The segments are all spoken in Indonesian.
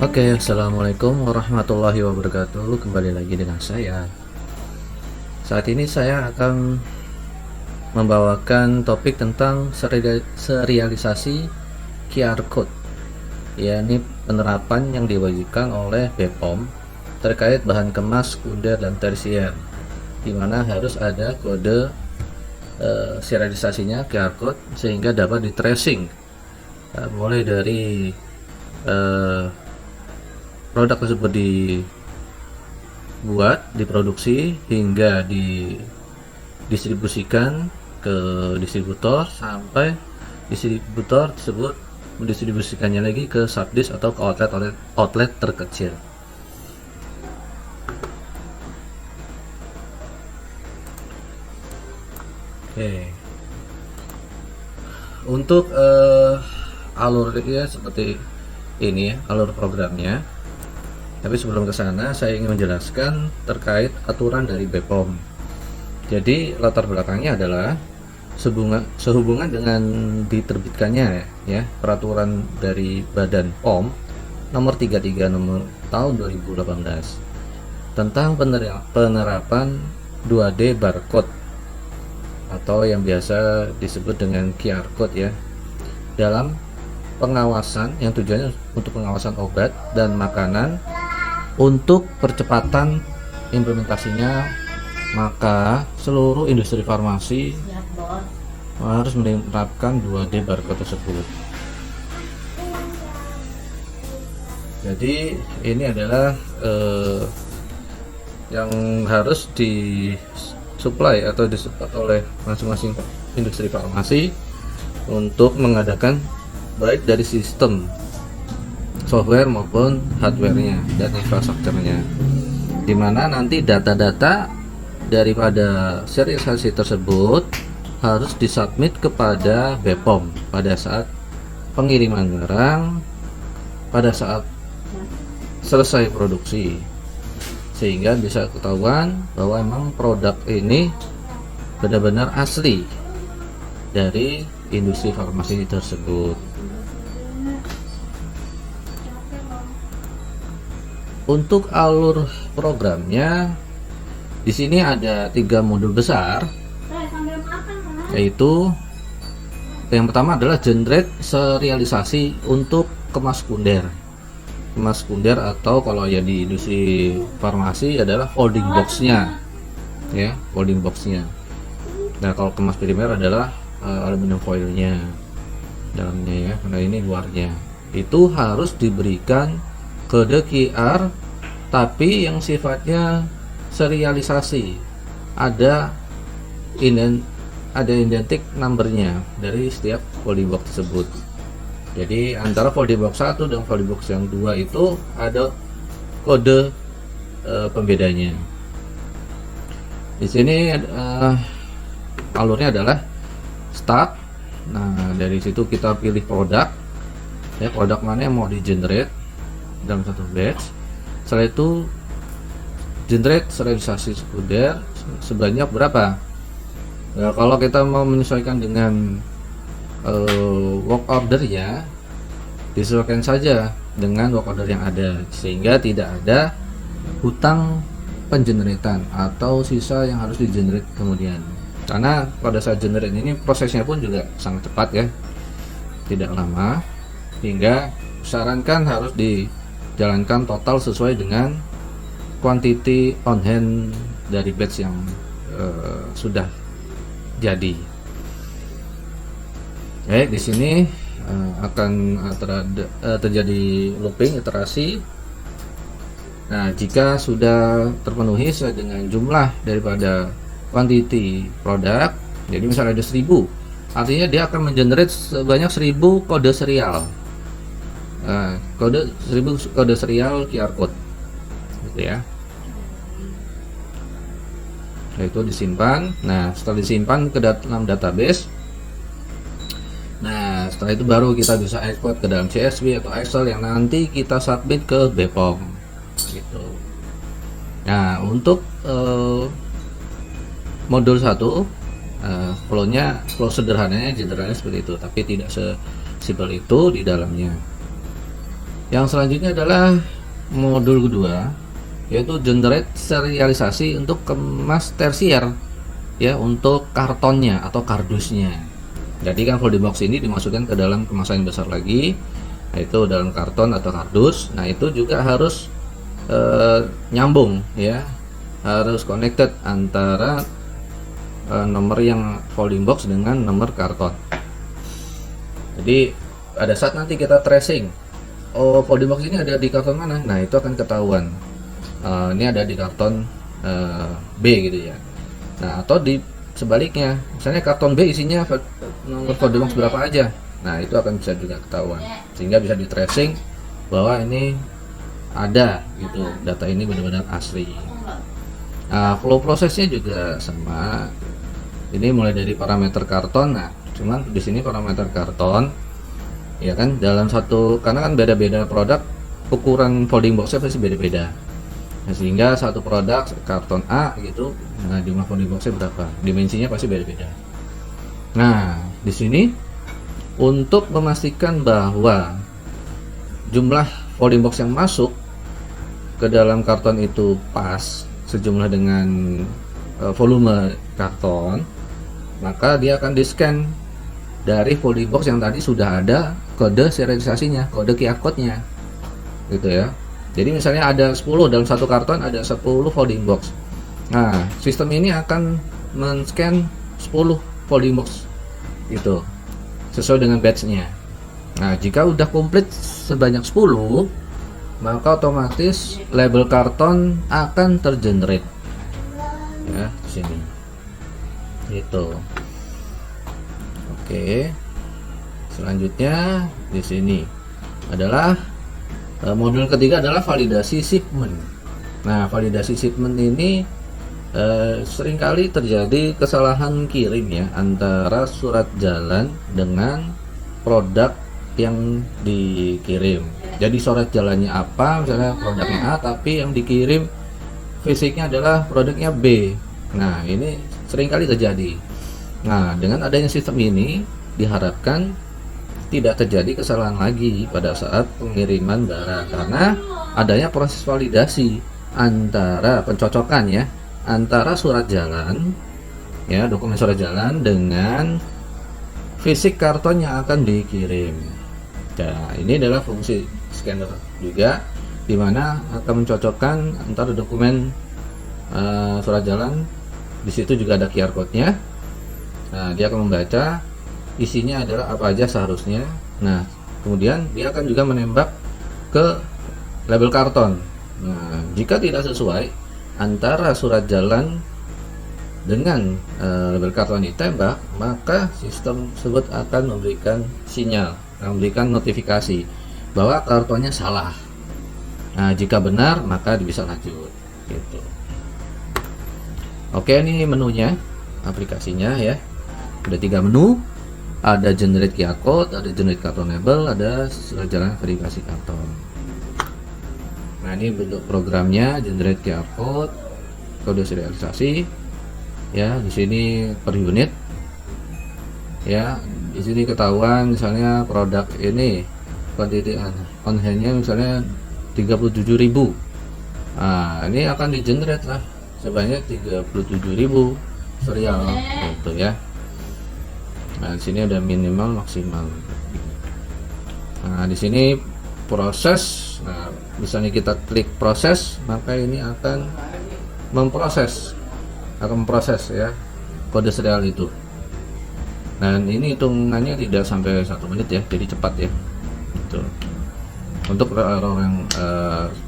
Oke, assalamualaikum warahmatullahi wabarakatuh. Kembali lagi dengan saya. Saat ini saya akan membawakan topik tentang serialisasi QR code, yakni penerapan yang diwajibkan oleh BPOM terkait bahan kemas sekunder dan tersier, di mana harus ada kode serialisasinya QR code sehingga dapat di tracing, mulai dari produk tersebut dibuat, diproduksi hingga didistribusikan ke distributor sampai distributor tersebut mendistribusikannya lagi ke subdis atau ke outlet terkecil. Oke. Untuk alurnya seperti ini ya, alur programnya. Tapi sebelum ke sana, saya ingin menjelaskan terkait aturan dari BPOM. Jadi latar belakangnya adalah sehubungan dengan diterbitkannya ya peraturan dari Badan POM nomor 33 nomor tahun 2018 tentang penerapan 2D barcode atau yang biasa disebut dengan QR code ya dalam pengawasan yang tujuannya untuk pengawasan obat dan makanan. Untuk percepatan implementasinya, maka seluruh industri farmasi harus menerapkan 2D barcode tersebut. Jadi ini adalah yang harus disuplai atau disupport oleh masing-masing industri farmasi untuk mengadakan baik dari sistem software maupun hardware-nya dan infrastrukturnya, dimana nanti data-data daripada serialisasi tersebut harus disubmit kepada BPOM pada saat pengiriman barang, pada saat selesai produksi, sehingga bisa ketahuan bahwa memang produk ini benar-benar asli dari industri farmasi tersebut. Untuk alur programnya, di sini ada 3 modul besar, yaitu yang pertama adalah generate serialisasi untuk kemas sekunder. Kemas sekunder atau kalau ya di industri farmasi adalah folding boxnya, ya folding boxnya. Nah kalau kemas primer adalah aluminium foilnya dalamnya ya, nah ini luarnya. Itu harus diberikan kode QR tapi yang sifatnya serialisasi, ada identik numbernya dari setiap folding box tersebut. Jadi antara folding box 1 dan folding box yang 2 itu ada kode pembedanya. Di sini alurnya adalah start. Nah dari situ kita pilih produk ya, produk mana yang mau di generate dalam satu batch. Setelah itu generate serialisasi sekunder sebanyak berapa. Nah, kalau kita mau menyesuaikan dengan work order ya, disesuaikan saja dengan work order yang ada sehingga tidak ada hutang pengeneratan atau sisa yang harus digenerate kemudian. Karena pada saat generate ini prosesnya pun juga sangat cepat ya, tidak lama, hingga sarankan harus dijalankan total sesuai dengan quantity on hand dari batch yang sudah jadi. Di sini akan terjadi looping iterasi. Nah, jika sudah terpenuhi sesuai dengan jumlah daripada quantity produk, jadi misalnya ada 1000, artinya dia akan mengenerate sebanyak 1000 kode serial. Kode 1000 kode serial QR code gitu ya. Nah, itu disimpan. Nah setelah disimpan ke dalam database, nah setelah itu baru kita bisa export ke dalam CSV atau Excel yang nanti kita submit ke BPOM gitu. Nah untuk modul 1 flow sederhananya seperti itu, tapi tidak sesimpel itu di dalamnya. Yang selanjutnya adalah modul kedua, yaitu generate serialisasi untuk kemas tersier ya, untuk kartonnya atau kardusnya. Jadi kan folding box ini dimasukkan ke dalam kemasan yang besar lagi, yaitu dalam karton atau kardus. Nah itu juga harus nyambung ya, harus connected antara nomor yang folding box dengan nomor karton. Jadi pada saat nanti kita tracing, oh folding box ini ada di karton mana, nah itu akan ketahuan. Ini ada di karton B gitu ya. Nah atau di sebaliknya, misalnya karton B isinya nomor folding box berapa aja, nah itu akan bisa juga ketahuan, sehingga bisa di tracing bahwa ini ada gitu, data ini benar-benar asli. Nah flow prosesnya juga sama, ini mulai dari parameter karton. Nah cuman di sini parameter karton ya kan, dalam satu, karena kan beda-beda produk ukuran folding boxnya pasti beda-beda. Nah, sehingga satu produk karton A gitu, nah jumlah folding boxnya berapa, dimensinya pasti beda-beda. Nah di sini untuk memastikan bahwa jumlah folding box yang masuk ke dalam karton itu pas sejumlah dengan volume karton, maka dia akan di-scan dari folding box yang tadi sudah ada kode serialisasinya, kode QR code-nya gitu ya. Jadi misalnya ada 10 dalam satu karton, ada 10 folding box. Nah sistem ini akan men-scan 10 folding box itu sesuai dengan batch-nya. Nah jika udah komplit sebanyak 10, maka otomatis label karton akan tergenerate ya di sini gitu. Oke, selanjutnya di sini adalah modul ketiga adalah validasi shipment. Nah validasi shipment ini seringkali terjadi kesalahan kirim ya antara surat jalan dengan produk yang dikirim. Jadi surat jalannya apa, misalnya produknya A, tapi yang dikirim fisiknya adalah produknya B. Nah ini seringkali terjadi. Nah dengan adanya sistem ini diharapkan tidak terjadi kesalahan lagi pada saat pengiriman barang, karena adanya proses validasi antara pencocokan ya antara surat jalan ya, dokumen surat jalan dengan fisik karton yang akan dikirim. Nah ini adalah fungsi scanner juga, dimana akan mencocokkan antara dokumen surat jalan. Di situ juga ada QR code-nya. Nah dia akan membaca isinya adalah apa aja seharusnya. Nah kemudian dia akan juga menembak ke label karton. Nah jika tidak sesuai antara surat jalan dengan label karton ditembak, maka sistem tersebut akan memberikan sinyal, memberikan notifikasi bahwa kartonnya salah. Nah jika benar maka bisa lanjut gitu. Oke, ini menunya, aplikasinya ya. Ada 3 menu, ada generate QR code, ada generate karton label, ada surat jalan verifikasi karton. Nah ini bentuk programnya, generate QR code, kode serialisasi ya. Di sini per unit ya. Di sini ketahuan misalnya produk ini quantity on hand-nya misalnya 37.000. Nah ini akan di generate lah sebanyak 37.000 serial gitu ya. Nah di sini ada minimal maksimal. Nah di sini proses. Nah misalnya kita klik proses, maka ini akan memproses ya kode serial itu. Dan ini hitungannya tidak sampai 1 menit ya, jadi cepat ya gitu. Untuk error yang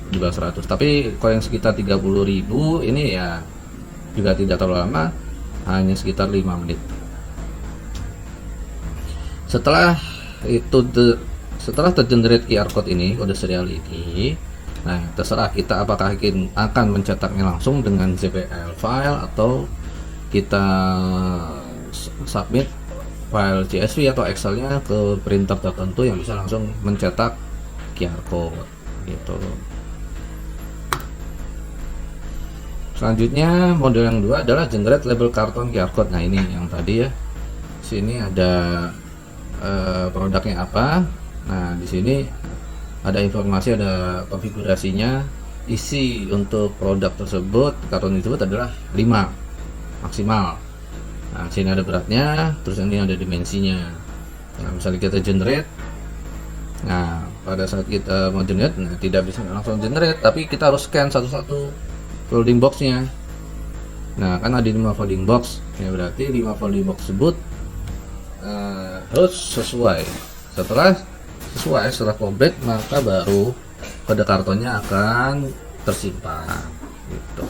di bawah 100, tapi kalau yang sekitar 30.000 ini ya juga tidak terlalu lama, hanya sekitar 5 menit. Setelah itu setelah tergenerate QR code ini, kode serial ini, nah terserah kita apakah akan mencetaknya langsung dengan JPL file atau kita submit file CSV atau Excelnya ke printer tertentu yang bisa langsung mencetak QR code gitu. Selanjutnya model yang 2 adalah generate label karton QR code. Nah ini yang tadi ya, sini ada produknya apa. Nah di sini ada informasi, ada konfigurasinya. Isi untuk produk tersebut, karton tersebut adalah 5 maksimal. Nah, sini ada beratnya, terus ini ada dimensinya. Nah, misalnya kita generate, nah pada saat kita mau generate, nah tidak bisa langsung generate, tapi kita harus scan satu-satu folding boxnya. Nah, kan ada 5 folding box, ya berarti 5 folding box tersebut harus sesuai. Setelah komplit, maka baru kode kartonnya akan tersimpan gitu.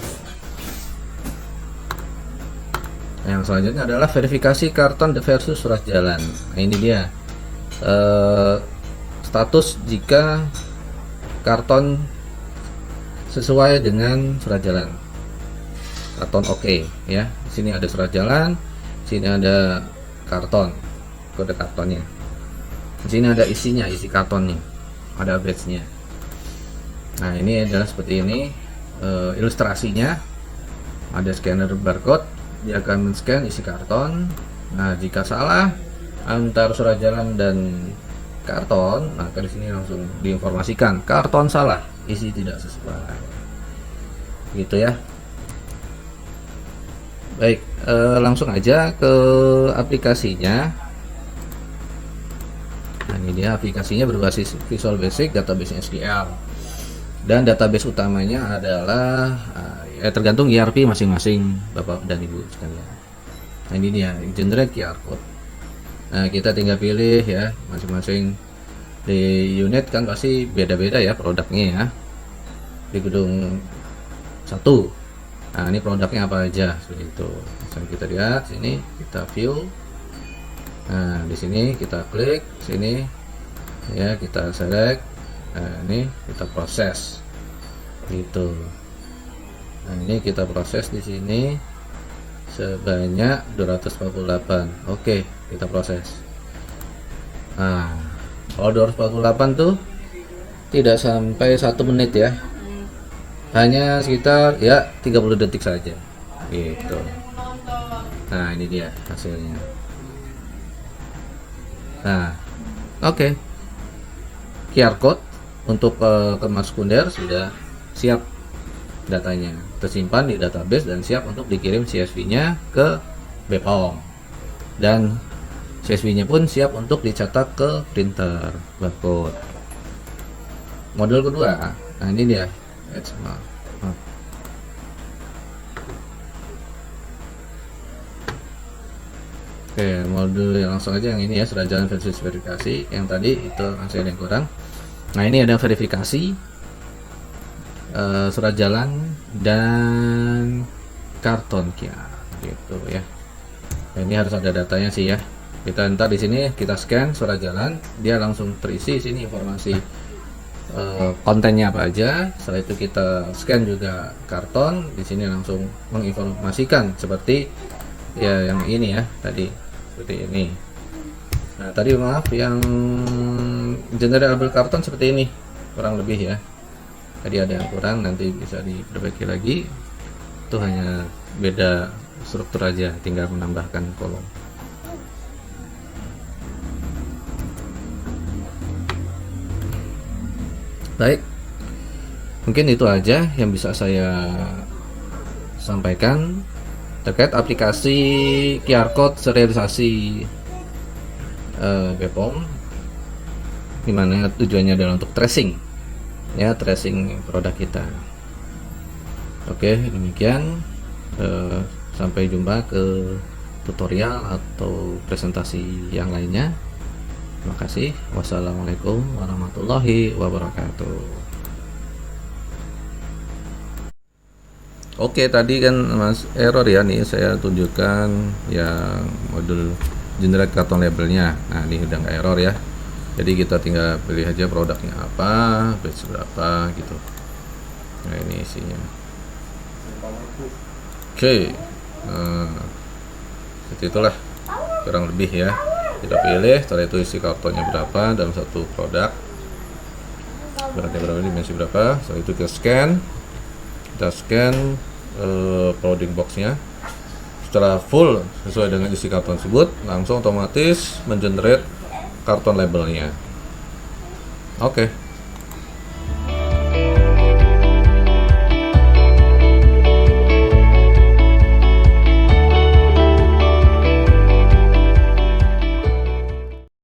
Yang selanjutnya adalah verifikasi karton versus surat jalan. Nah, ini dia status jika karton sesuai dengan surat jalan. Karton oke, ya. Di sini ada surat jalan, sini ada karton, kode kartonnya. Di sini ada isinya, isi kartonnya, ada badge-nya. Nah, ini adalah seperti ini ilustrasinya. Ada scanner barcode, dia akan men-scan isi karton. Nah, jika salah antara surat jalan dan karton, maka di sini langsung diinformasikan karton salah, isi tidak sesuai. Gitu ya. Baik, langsung aja ke aplikasinya. Nah, ini dia aplikasinya berbasis Visual Basic, database SQL. Dan database utamanya adalah ya tergantung ERP masing-masing Bapak dan Ibu sekalian. Nah, ini dia generate QR code. Nah, kita tinggal pilih ya, masing-masing di unit kan pasti beda-beda ya produknya ya. Di gedung 1, nah ini produknya apa aja seperti itu. Misalnya kita lihat sini, kita view. Nah, di sini kita klik sini ya, kita select. Nah, ini kita proses gitu. Nah, ini kita proses di sini sebanyak 248. Oke, kita proses. Nah, kalau 248 tuh tidak sampai 1 menit ya, hanya sekitar ya 30 detik saja gitu. Nah, ini dia hasilnya. Nah, oke. QR code untuk kemas sekunder sudah siap, datanya tersimpan di database dan siap untuk dikirim CSV-nya ke BPOM, dan CSV-nya pun siap untuk dicetak ke printer barcode. Model kedua, nah ini dia. Oke, modul yang langsung aja yang ini ya, sudah jalan versus verifikasi. Yang tadi itu masih ada yang kurang. Nah, ini ada verifikasi surat jalan dan karton QR gitu ya. Nah, ini harus ada datanya sih ya. Kita ntar di sini kita scan surat jalan, dia langsung terisi sini informasi kontennya apa aja. Setelah itu kita scan juga karton, di sini langsung menginformasikan seperti ya yang ini ya tadi, seperti ini. Nah, tadi maaf yang generable karton seperti ini kurang lebih ya. Tadi ada yang kurang, nanti bisa diperbaiki lagi. Itu hanya beda struktur aja, tinggal menambahkan kolom. Baik, mungkin itu aja yang bisa saya sampaikan terkait aplikasi QR code serialisasi BPOM, dimana tujuannya adalah untuk tracing ya, tracing produk kita. Oke, demikian, sampai jumpa ke tutorial atau presentasi yang lainnya. Terima kasih. Wassalamualaikum warahmatullahi wabarakatuh. Oke, tadi kan Mas error ya, nih saya tunjukkan yang modul generate karton labelnya. Nah, ini udah nggak error ya. Jadi kita tinggal pilih aja produknya apa, batch berapa gitu. Nah, ini isinya. Oke, seperti itulah kurang lebih ya. Kita pilih, setelah itu isi kartonnya berapa dalam satu produk, beratnya berapa, dimensi berapa. Setelah itu kita scan folding boxnya. Setelah full sesuai dengan isi karton tersebut, langsung otomatis mengenerate karton labelnya. Oke.